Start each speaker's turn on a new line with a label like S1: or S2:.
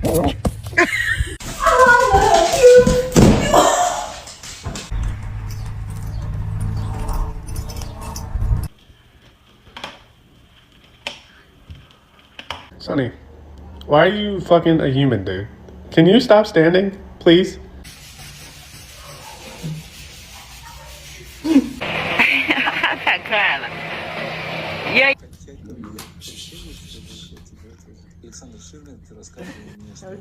S1: Sonny, why are you fucking a human, dude? Can you stop standing, please?
S2: Такая она. Я
S3: Александр Шивлин, ты рассказывал мне, что...